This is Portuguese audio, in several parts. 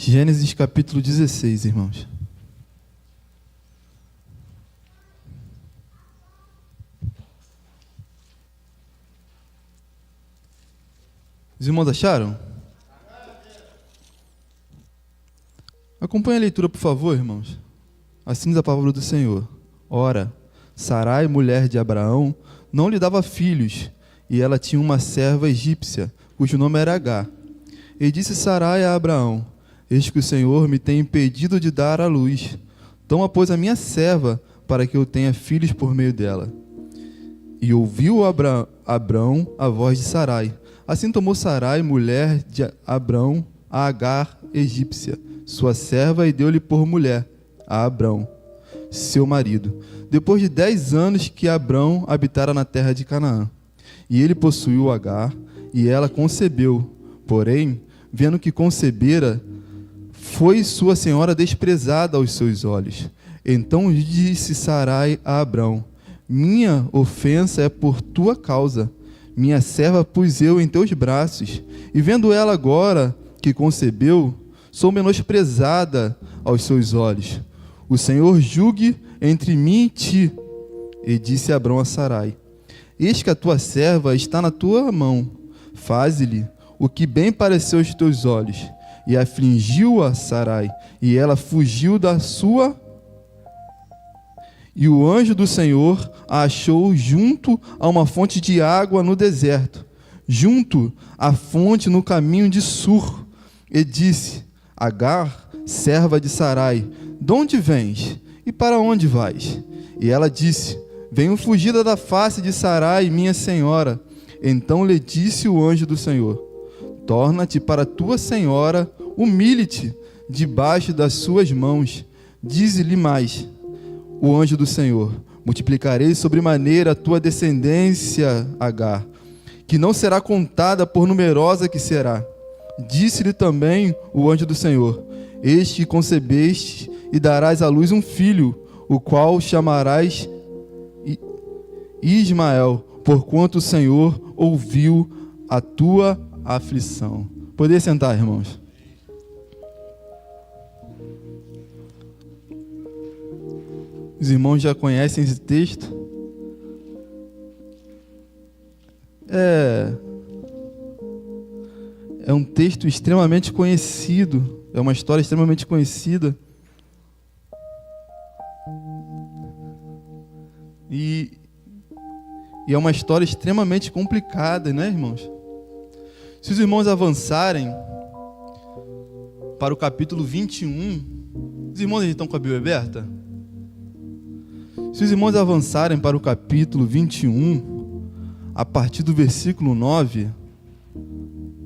Gênesis capítulo 16, irmãos. Os irmãos acharam? Acompanhe a leitura, por favor, irmãos. Assim diz a palavra do Senhor. Ora, Sarai, mulher de Abraão, não lhe dava filhos, e ela tinha uma serva egípcia, cujo nome era Agar. E disse Sarai a Abraão: Eis que o Senhor me tem impedido de dar à luz. Toma, pois, a minha serva, para que eu tenha filhos por meio dela. E ouviu Abrão a voz de Sarai. Assim tomou Sarai, mulher de Abrão, a Agar egípcia, sua serva, e deu-lhe por mulher a Abrão, seu marido, depois de 10 anos que Abrão habitara na terra de Canaã. E ele possuiu Agar, e ela concebeu. Porém, vendo que concebera, foi sua senhora desprezada aos seus olhos. Então disse Sarai a Abrão: Minha ofensa é por tua causa. Minha serva pus eu em teus braços, e vendo ela agora que concebeu, sou menosprezada aos seus olhos. O Senhor julgue entre mim e ti. E disse Abrão a Sarai: Eis que a tua serva está na tua mão. Faze-lhe o que bem pareceu aos teus olhos. E afligiu a Sarai, e ela fugiu da sua. E o anjo do Senhor a achou junto a uma fonte de água no deserto, junto à fonte no caminho de Sur. E disse: Agar, serva de Sarai, de onde vens e para onde vais? E ela disse: Venho fugida da face de Sarai, minha senhora. Então lhe disse o anjo do Senhor: Torna-te para tua senhora, humilhe-te debaixo das suas mãos. Dize-lhe mais o anjo do Senhor: multiplicarei sobremaneira a tua descendência, Agar, que não será contada por numerosa que será. Disse-lhe também o anjo do Senhor: Eis que concebeste e darás à luz um filho, o qual chamarás Ismael, porquanto o Senhor ouviu a tua aflição. Poder sentar, irmãos. Os irmãos já conhecem esse texto. É um texto extremamente conhecido. É uma história extremamente conhecida. E é uma história extremamente complicada, né, irmãos? Se os irmãos avançarem para o capítulo 21, os irmãos estão com a Bíblia aberta? Se os irmãos avançarem para o capítulo 21, a partir do versículo 9,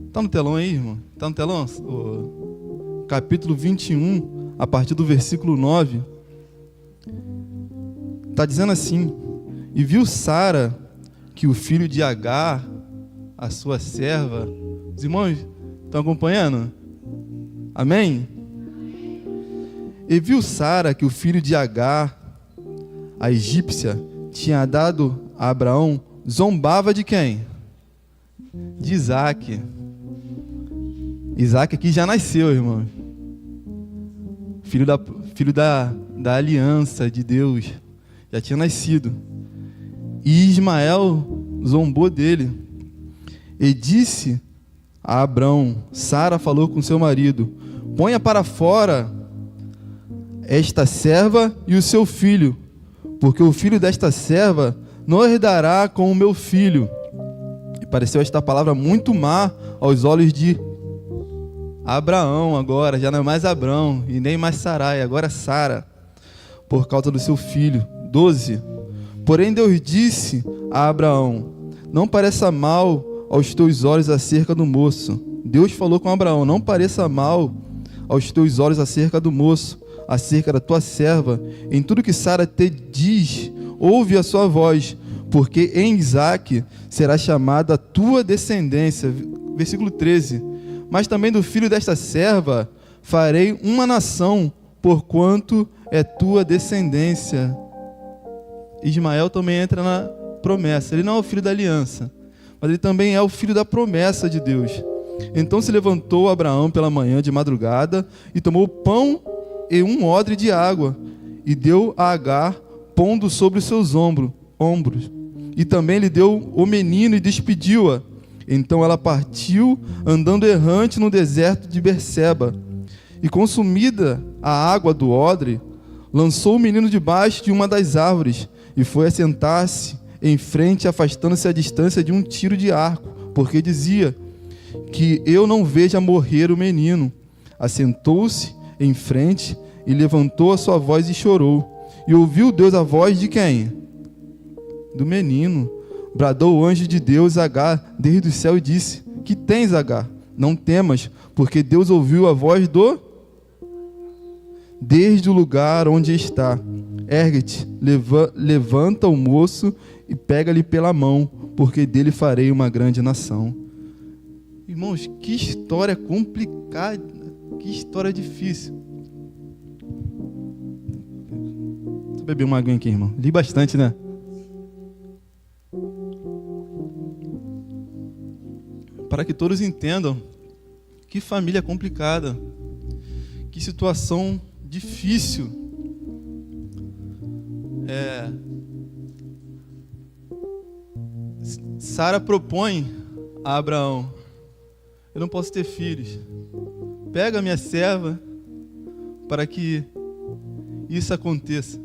está no telão aí, irmão? Está no telão? O capítulo 21, a partir do versículo 9, está dizendo assim: E viu Sara que o filho de Agar, a sua serva... Os irmãos estão acompanhando? Amém? E viu Sara que o filho de Agar, a egípcia, tinha dado a Abraão, zombava de quem? De Isaac. Isaac aqui já nasceu, irmão. Filho da aliança de Deus. Já tinha nascido. E Ismael zombou dele. E disse a Abrão: Sara falou com seu marido: Ponha para fora esta serva e o seu filho, porque o filho desta serva não herdará com o meu filho. E pareceu esta palavra muito má aos olhos de Abraão. Agora já não é mais Abrão e nem mais Sarai, agora é Sara, por causa do seu filho. 12. Porém Deus disse a Abraão: Não pareça mal aos teus olhos acerca do moço. Deus falou com Abraão: Não pareça mal aos teus olhos acerca do moço, acerca da tua serva. Em tudo que Sara te diz, ouve a sua voz, porque em Isaque será chamada a tua descendência. Versículo 13. Mas também do filho desta serva farei uma nação, porquanto é tua descendência. Ismael também entra na promessa. Ele não é o filho da aliança, mas ele também é o filho da promessa de Deus. Então se levantou Abraão pela manhã de madrugada e tomou pão e um odre de água e deu a Agar, pondo sobre os seus ombros. E também lhe deu o menino e despediu-a. Então ela partiu, andando errante no deserto de Berseba. E consumida a água do odre, lançou o menino debaixo de uma das árvores e foi assentar-se em frente, afastando-se à distância de um tiro de arco, porque dizia: que eu não veja morrer o menino. Assentou-se em frente e levantou a sua voz e chorou. E ouviu Deus a voz de quem? Do menino. Bradou o anjo de Deus a Agar desde o céu e disse: que tens, Agar? Não temas, porque Deus ouviu a voz desde o lugar onde está. Ergue-te, levanta o moço e pega-lhe pela mão, porque dele farei uma grande nação. Irmãos, que história complicada, que história difícil. Deixa eu beber uma aguinha aqui, irmão. Li bastante, né? Para que todos entendam que família complicada, que situação difícil. Sara propõe a Abraão: eu não posso ter filhos. Pega a minha serva para que isso aconteça.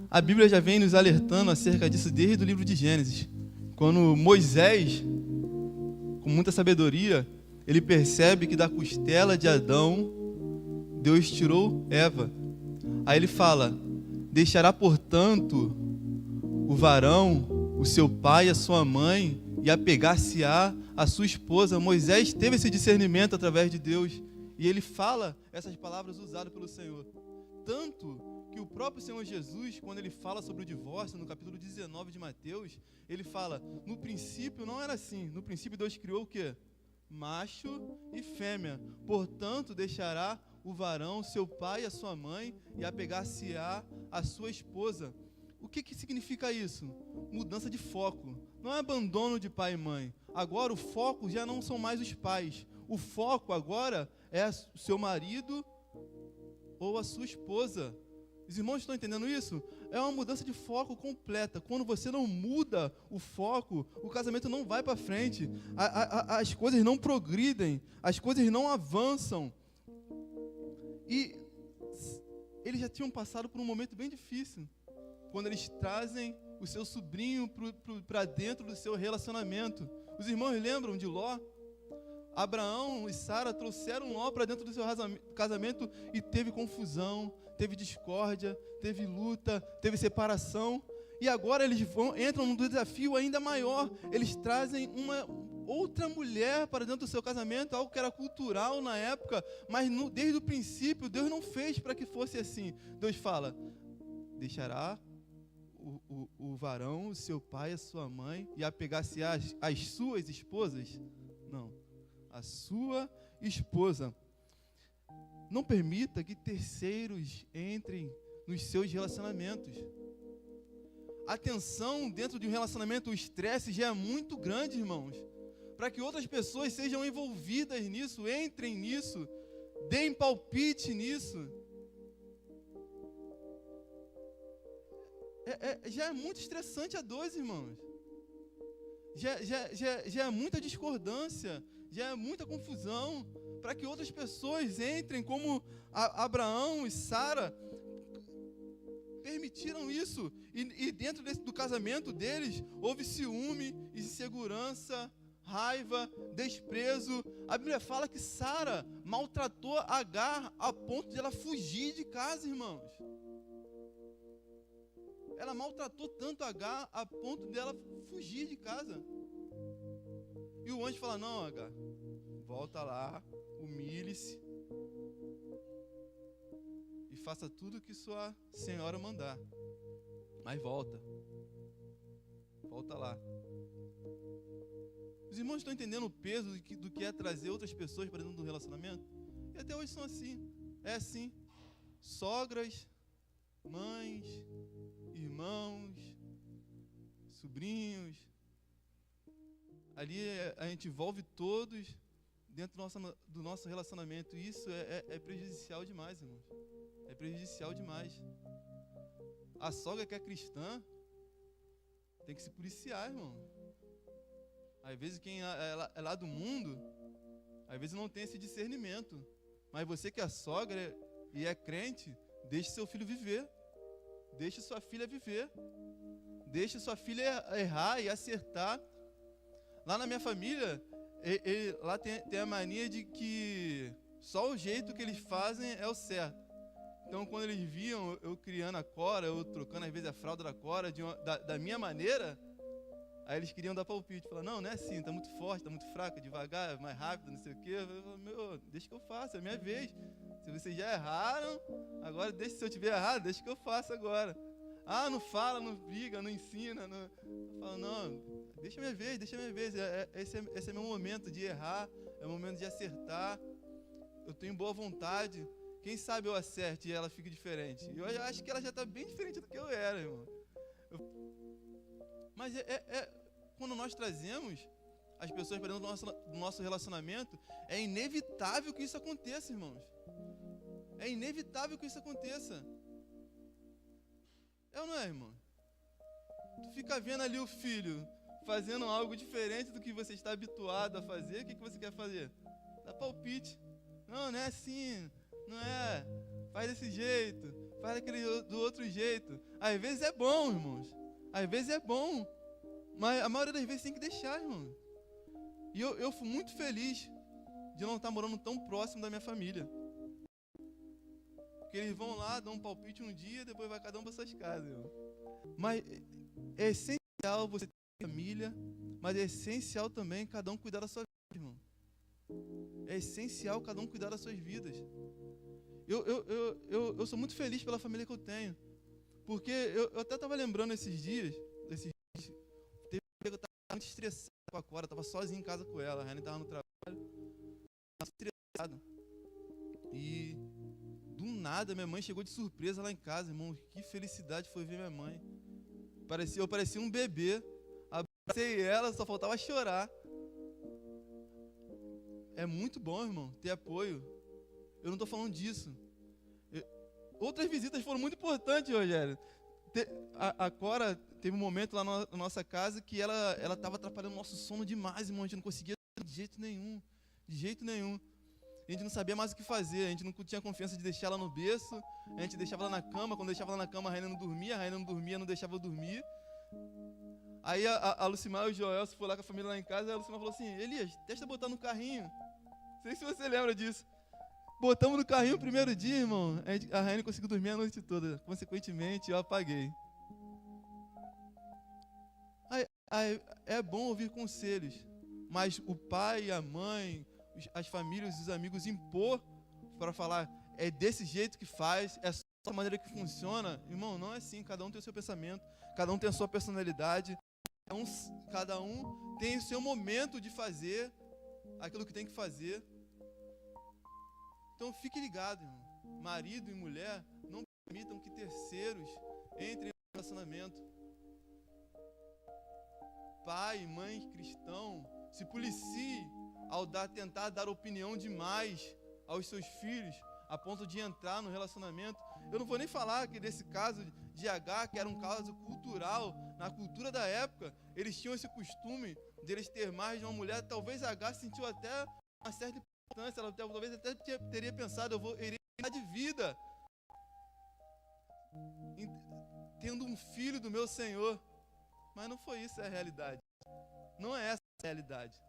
A Bíblia já vem nos alertando acerca disso desde o livro de Gênesis. Quando Moisés, com muita sabedoria, ele percebe que da costela de Adão, Deus tirou Eva. Aí ele fala: deixará, portanto, o varão, o seu pai e a sua mãe, e apegar-se-á a sua esposa. Moisés teve esse discernimento através de Deus, e ele fala essas palavras usadas pelo Senhor. Tanto que o próprio Senhor Jesus, quando ele fala sobre o divórcio, no capítulo 19 de Mateus, ele fala: no princípio não era assim. No princípio Deus criou o quê? Macho e fêmea. Portanto, deixará o varão, seu pai e a sua mãe, e apegar-se-á a sua esposa. O que significa isso? Mudança de foco. Não é abandono de pai e mãe. Agora o foco já não são mais os pais. O foco agora é o seu marido ou a sua esposa. Os irmãos estão entendendo isso? É uma mudança de foco completa. Quando você não muda o foco, o casamento não vai para frente. As coisas não progridem, as coisas não avançam. E eles já tinham passado por um momento bem difícil, quando eles trazem o seu sobrinho para dentro do seu relacionamento. Os irmãos lembram de Ló? Abraão e Sara trouxeram Ló para dentro do seu casamento e teve confusão, teve discórdia, teve luta, teve separação. E agora eles entram num desafio ainda maior. Eles trazem uma outra mulher para dentro do seu casamento, algo que era cultural na época, mas desde o princípio Deus não fez para que fosse assim. Deus fala: deixará o varão, o seu pai, a sua mãe, e apegar-se às suas esposas? Não, a sua esposa. Não permita que terceiros entrem nos seus relacionamentos. A tensão dentro de um relacionamento, o estresse já é muito grande, irmãos, para que outras pessoas sejam envolvidas nisso, entrem nisso, deem palpite nisso. Já é muito estressante a dois, irmãos. Já é muita discordância, já é muita confusão, para que outras pessoas entrem, como Abraão e Sara permitiram isso. E dentro do casamento deles, houve ciúme, insegurança, raiva, desprezo. A Bíblia fala que Sara maltratou Agar a ponto de ela fugir de casa, irmãos. Ela maltratou tanto Agar a ponto dela fugir de casa. E o anjo fala: não, Agar, volta lá, humilhe-se e faça tudo o que sua senhora mandar. Mas volta lá. Os irmãos estão entendendo o peso do que é trazer outras pessoas para dentro do relacionamento? E até hoje são assim. É assim. Sogras, mães, irmãos, sobrinhos. Ali a gente envolve todos dentro do nosso relacionamento. E isso é prejudicial demais, irmãos. É prejudicial demais. A sogra que é cristã tem que se policiar, irmão. Às vezes quem é lá do mundo, às vezes não tem esse discernimento. Mas você que é sogra e é crente, deixe seu filho viver. Deixe sua filha viver. Deixe sua filha errar e acertar. Lá na minha família, lá tem a mania de que só o jeito que eles fazem é o certo. Então, quando eles viam eu criando a Cora, eu trocando às vezes a fralda da Cora da minha maneira, aí eles queriam dar palpite. Falaram, não é assim, tá muito forte, tá muito fraca, devagar, mais rápido, não sei o quê. Eu falei, meu, deixa que eu faça, é a minha vez. Se vocês já erraram, agora deixa, se eu tiver errado, deixa que eu faça agora. Ah, não fala, não briga, não ensina. Não... Eu falo, não, deixa a minha vez, deixa a minha vez. Esse é meu momento de errar, é o momento de acertar. Eu tenho boa vontade. Quem sabe eu acerte e ela fique diferente. Eu acho que ela já está bem diferente do que eu era, irmão. Mas quando nós trazemos as pessoas para dentro do nosso relacionamento, é inevitável que isso aconteça, irmãos. É inevitável que isso aconteça. É ou não é, irmão? Tu fica vendo ali o filho fazendo algo diferente do que você está habituado a fazer, o que você quer fazer? Dá palpite. Não é assim, não é. Faz desse jeito, faz daquele do outro jeito. Às vezes é bom, irmãos. Às vezes é bom. Mas a maioria das vezes tem que deixar, irmão. E eu fui muito feliz de não estar morando tão próximo da minha família. Porque eles vão lá, dão um palpite um dia, depois vai cada um para suas casas, irmão. Mas é essencial você ter família, mas é essencial também cada um cuidar da sua vida, irmão. É essencial cada um cuidar das suas vidas. Eu sou muito feliz pela família que eu tenho. Porque eu até estava lembrando esses dias, teve um dia que eu estava muito estressado com a Cora, estava sozinho em casa com ela, a Raine estava no trabalho, estava estressado. E do nada minha mãe chegou de surpresa lá em casa, irmão. Que felicidade foi ver minha mãe. Eu parecia um bebê. Abracei ela, só faltava chorar. É muito bom, irmão, ter apoio. Eu não estou falando disso. Outras visitas foram muito importantes, Rogério. A Cora teve um momento lá na nossa casa que ela estava atrapalhando o nosso sono demais, irmão. A gente não conseguia de jeito nenhum. De jeito nenhum. A gente não sabia mais o que fazer. A gente não tinha confiança de deixar ela no berço. A gente deixava ela na cama. Quando deixava ela na cama, a Raina não dormia, não deixava eu dormir. Aí a Lucimar e o Joel foram lá com a família lá em casa. E a Lucimar falou assim, Elias, testa botar no carrinho. Não sei se você lembra disso. Botamos no carrinho o primeiro dia, irmão. A Raine conseguiu dormir a noite toda. Consequentemente, eu apaguei. É bom ouvir conselhos, mas o pai, a mãe, as famílias, os amigos impor para falar, é desse jeito que faz, é só da maneira que funciona. Irmão, não é assim. Cada um tem o seu pensamento, cada um tem a sua personalidade, cada um tem o seu momento de fazer aquilo que tem que fazer. Então fique ligado, irmão. Marido e mulher, não permitam que terceiros entrem no relacionamento. Pai, mãe, cristão, se policie ao tentar dar opinião demais aos seus filhos, a ponto de entrar no relacionamento. Eu não vou nem falar que desse caso de Agar, que era um caso cultural, na cultura da época, eles tinham esse costume de eles ter mais de uma mulher. Talvez Agar sentiu até uma certa importância, ela talvez até teria pensado, eu irei dar de vida tendo um filho do meu Senhor. Mas não foi isso a realidade. Não é essa a realidade.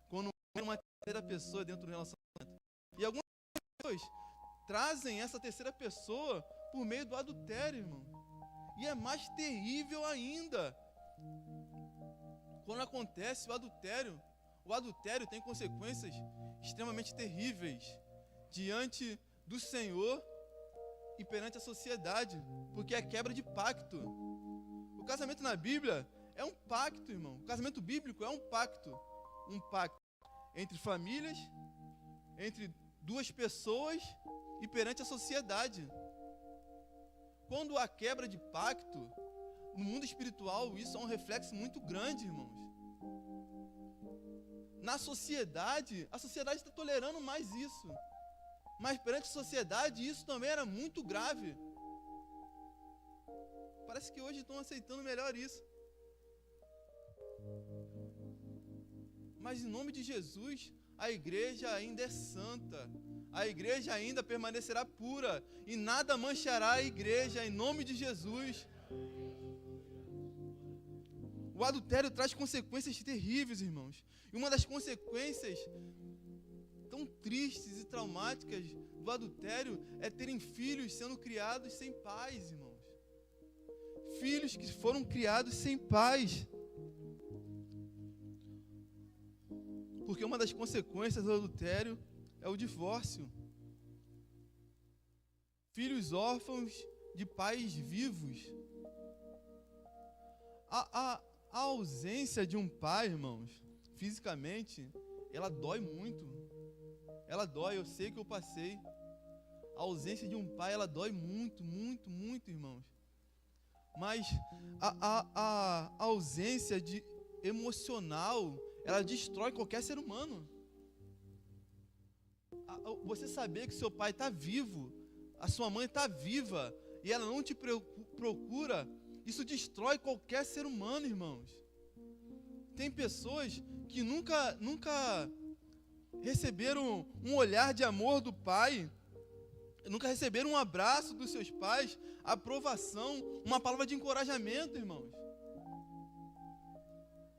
Quando é uma terceira pessoa dentro do relacionamento. E algumas pessoas trazem essa terceira pessoa por meio do adultério, irmão. E é mais terrível ainda. Quando acontece o adultério tem consequências extremamente terríveis diante do Senhor e perante a sociedade, porque é quebra de pacto. O casamento na Bíblia é um pacto, irmão. O casamento bíblico é um pacto entre famílias, entre duas pessoas e perante a sociedade. Quando há quebra de pacto, no mundo espiritual, isso é um reflexo muito grande, irmãos. na sociedade, a sociedade está tolerando mais isso. Mas perante a sociedade, isso também era muito grave. Parece que hoje estão aceitando melhor isso. Mas em nome de Jesus, a igreja ainda é santa. A igreja ainda permanecerá pura. E nada manchará a igreja, em nome de Jesus. O adultério traz consequências terríveis, irmãos. E uma das consequências tão tristes e traumáticas do adultério é terem filhos sendo criados sem pais, irmãos. Filhos que foram criados sem pais. Porque uma das consequências do adultério é o divórcio. Filhos órfãos de pais vivos. A ausência de um pai, irmãos, fisicamente, ela dói muito. Ela dói, eu sei que eu passei. A ausência de um pai, ela dói muito, muito, muito, irmãos. Mas a ausência de emocional, ela destrói qualquer ser humano. Você saber que seu pai está vivo, a sua mãe está viva, e ela não te procura, isso destrói qualquer ser humano, irmãos. Tem pessoas que nunca receberam um olhar de amor do pai, nunca receberam um abraço dos seus pais, aprovação, uma palavra de encorajamento, irmãos.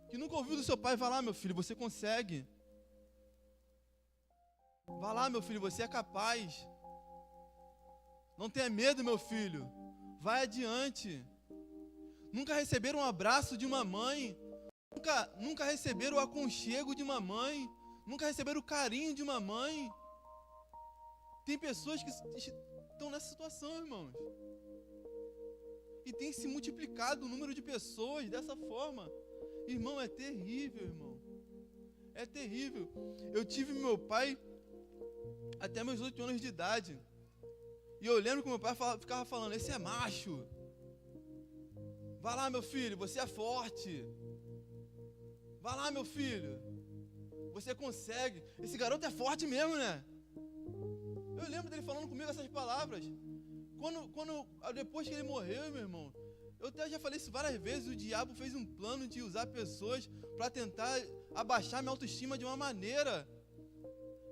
Que nunca ouviu do seu pai: vai lá, meu filho, você consegue. Vai lá, meu filho, você é capaz. Não tenha medo, meu filho. Vai adiante. Nunca receberam um abraço de uma mãe. Nunca receberam o aconchego de uma mãe. Nunca receberam o carinho de uma mãe. Tem pessoas que estão nessa situação, irmãos. E tem se multiplicado o número de pessoas dessa forma. Irmão, é terrível, irmão. É terrível. Eu tive meu pai até meus 8 anos de idade. E eu lembro que meu pai ficava falando: esse é macho. Vai lá, meu filho, você é forte. Vai lá, meu filho, você consegue. Esse garoto é forte mesmo, né? Eu lembro dele falando comigo essas palavras. Depois que ele morreu, meu irmão, eu até já falei isso várias vezes. O diabo fez um plano de usar pessoas para tentar abaixar minha autoestima de uma maneira.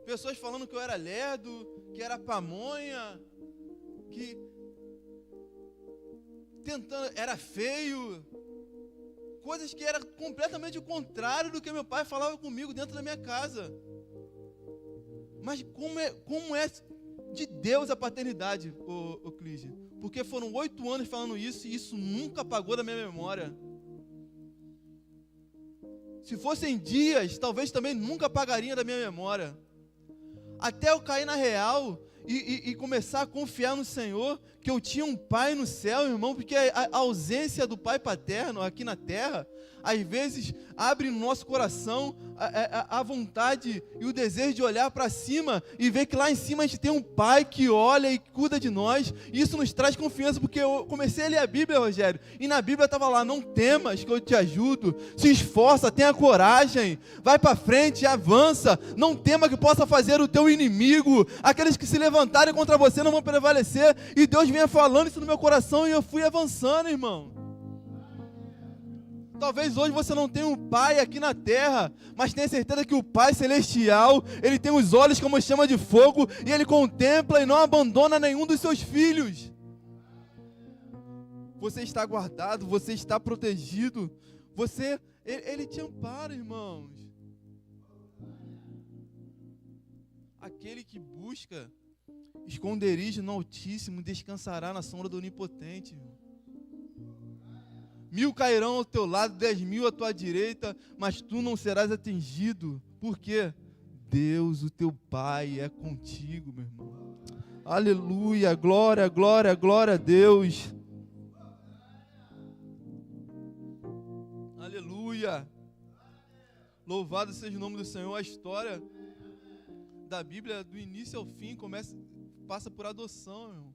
Pessoas falando que eu era lerdo, que era pamonha, que era feio. Coisas que eram completamente o contrário do que meu pai falava comigo dentro da minha casa. Mas como é de Deus a paternidade, ô Clige? Porque foram 8 anos falando isso e isso nunca apagou da minha memória. Se fossem dias, talvez também nunca apagaria da minha memória. Até eu cair na real e começar a confiar no Senhor, que eu tinha um pai no céu, irmão, porque a ausência do pai paterno aqui na terra, às vezes abre no nosso coração a vontade e o desejo de olhar para cima e ver que lá em cima a gente tem um pai que olha e cuida de nós. E isso nos traz confiança, porque eu comecei a ler a Bíblia, Rogério, e na Bíblia estava lá: não temas que eu te ajudo, se esforça, tenha coragem, vai para frente, avança, não tema que possa fazer o teu inimigo, aqueles que se levantarem contra você não vão prevalecer. E Deus vinha falando isso no meu coração e eu fui avançando, irmão. Talvez hoje você não tenha um pai aqui na terra, mas tenha certeza que o Pai Celestial, Ele tem os olhos como chama de fogo, e Ele contempla e não abandona nenhum dos seus filhos. Você está guardado, você está protegido, Ele te ampara, irmãos. Aquele que busca esconderijo no Altíssimo descansará na sombra do Onipotente, irmão. 1000 cairão ao teu lado, 10.000 à tua direita, mas tu não serás atingido. Por quê? Deus, o teu Pai, é contigo, meu irmão. Aleluia, glória, glória, glória a Deus. Aleluia. Louvado seja o nome do Senhor. A história da Bíblia, do início ao fim, passa por adoção, meu irmão.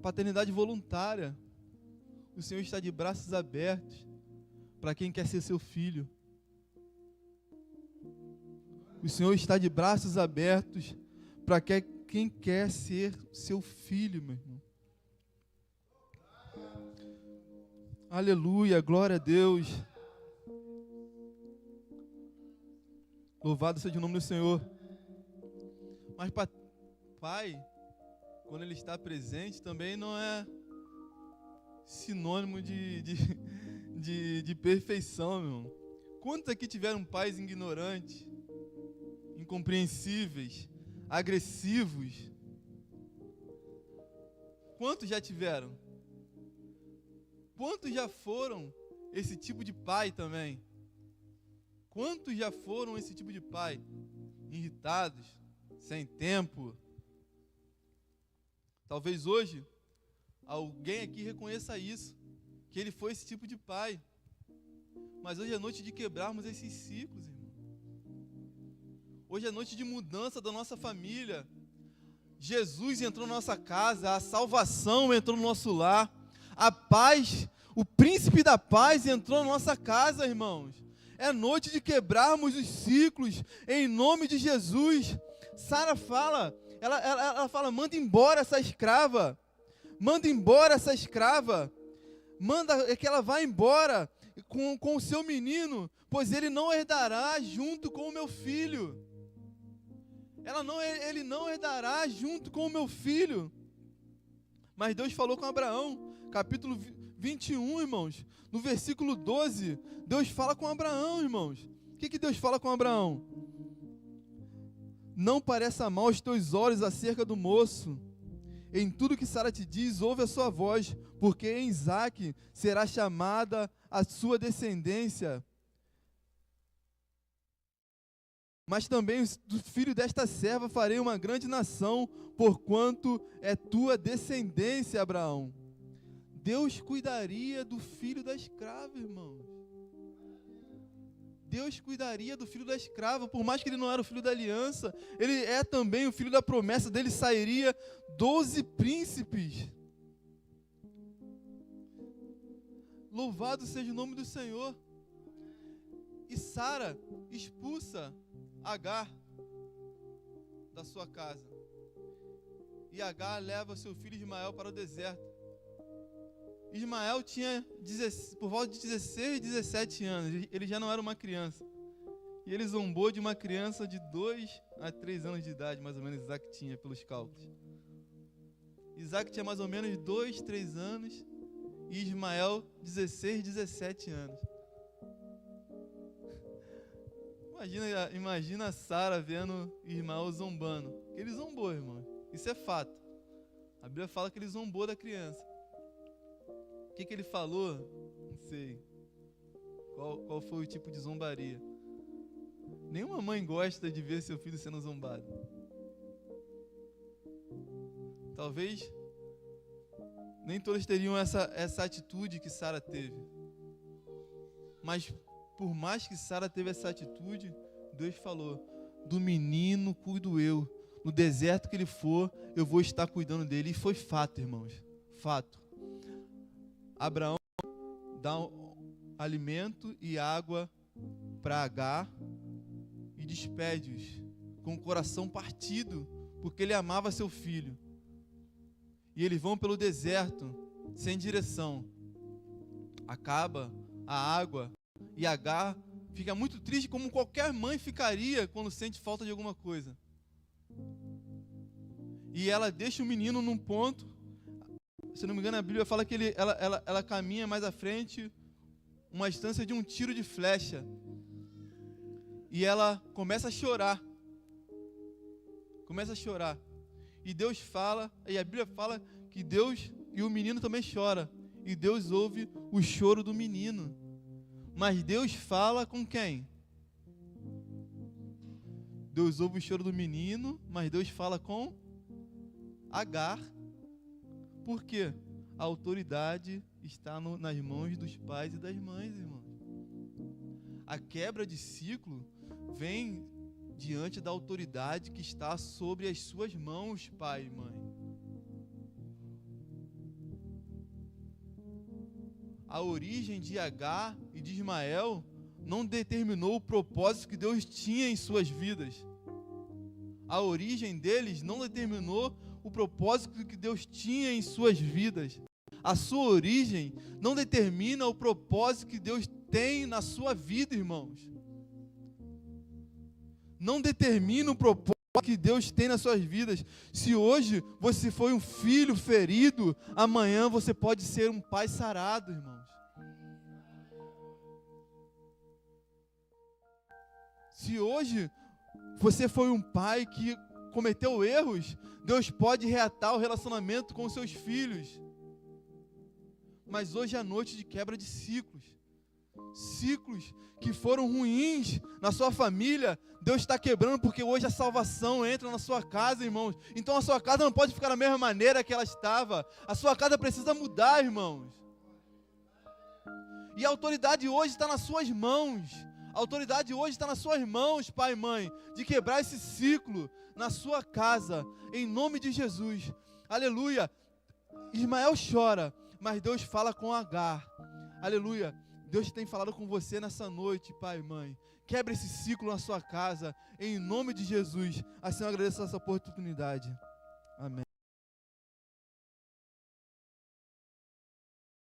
Paternidade voluntária. O Senhor está de braços abertos para quem quer ser seu filho. O Senhor está de braços abertos para quem quer ser seu filho, meu irmão. Aleluia, glória a Deus. Louvado seja o nome do Senhor. Mas pai, quando ele está presente, também não é sinônimo de perfeição, meu irmão. Quantos aqui tiveram pais ignorantes, incompreensíveis, agressivos? Quantos já tiveram? Quantos já foram esse tipo de pai também? Quantos já foram esse tipo de pai? Irritados, sem tempo. Talvez hoje alguém aqui reconheça isso, que ele foi esse tipo de pai. Mas hoje é noite de quebrarmos esses ciclos, irmão. Hoje é noite de mudança da nossa família. Jesus entrou na nossa casa, a salvação entrou no nosso lar, a paz, o príncipe da paz entrou na nossa casa, irmãos. É noite de quebrarmos os ciclos, em nome de Jesus. Sara fala, ela fala, manda embora essa escrava, manda embora essa escrava, manda que ela vá embora com o seu menino, pois ele não herdará junto com o meu filho. Ele não herdará junto com o meu filho. Mas Deus falou com Abraão, capítulo 21, irmãos, no versículo 12, Deus fala com Abraão, irmãos. O que Deus fala com Abraão? Não pareça mal aos teus olhos acerca do moço. Em tudo que Sara te diz, ouve a sua voz, porque em Isaque será chamada a sua descendência. Mas também do filho desta serva farei uma grande nação, porquanto é tua descendência, Abraão. Deus cuidaria do filho da escrava, irmãos. Deus cuidaria do filho da escrava, por mais que ele não era o filho da aliança, ele é também o filho da promessa, dele sairia 12 príncipes. Louvado seja o nome do Senhor. E Sara expulsa Agar da sua casa. E Agar leva seu filho Ismael para o deserto. Ismael tinha por volta de 16, 17 anos, ele já não era uma criança. E ele zombou de uma criança de 2 a 3 anos de idade, mais ou menos, Isaac tinha, pelos cálculos. Isaac tinha mais ou menos 2, 3 anos, e Ismael 16, 17 anos. Imagina Sara vendo Ismael zombando. Ele zombou, irmão. Isso é fato. A Bíblia fala que ele zombou da criança. O que ele falou? Não sei. Qual foi o tipo de zombaria? Nenhuma mãe gosta de ver seu filho sendo zombado. Talvez nem todos teriam essa atitude que Sara teve. Mas por mais que Sara teve essa atitude, Deus falou, do menino cuido eu. No deserto que ele for, eu vou estar cuidando dele. E foi fato, irmãos. Fato. Abraão dá alimento e água para Agar e despede-os com o coração partido, porque ele amava seu filho. E eles vão pelo deserto, sem direção. Acaba a água e Agar fica muito triste, como qualquer mãe ficaria quando sente falta de alguma coisa. E ela deixa o menino num ponto. Se não me engano, a Bíblia fala que ela caminha mais à frente, uma distância de um tiro de flecha. E ela começa a chorar. Começa a chorar. E Deus fala, e a Bíblia fala que Deus, e o menino também chora. E Deus ouve o choro do menino. Mas Deus fala com quem? Deus ouve o choro do menino, mas Deus fala com Agar. Por quê? A autoridade está nas mãos dos pais e das mães, irmãos. A quebra de ciclo vem diante da autoridade que está sobre as suas mãos, pai e mãe. A origem de Agar e de Ismael não determinou o propósito que Deus tinha em suas vidas. A origem deles não determinou o propósito que Deus tinha em suas vidas. A sua origem não determina o propósito que Deus tem na sua vida, irmãos. Não determina o propósito que Deus tem nas suas vidas. Se hoje você foi um filho ferido, amanhã você pode ser um pai sarado, irmãos. Se hoje você foi um pai que cometeu erros, Deus pode reatar o relacionamento com os seus filhos. Mas hoje é a noite de quebra de ciclos. Ciclos que foram ruins na sua família, Deus está quebrando, porque hoje a salvação entra na sua casa, irmãos. Então a sua casa não pode ficar da mesma maneira que ela estava. A sua casa precisa mudar, irmãos. E a autoridade hoje está nas suas mãos. A autoridade hoje está nas suas mãos, pai e mãe, de quebrar esse ciclo na sua casa, em nome de Jesus. Aleluia. Ismael chora, mas Deus fala com Agar. Aleluia. Deus tem falado com você nessa noite, pai e mãe. Quebre esse ciclo na sua casa, em nome de Jesus. Assim eu agradeço essa oportunidade. Amém.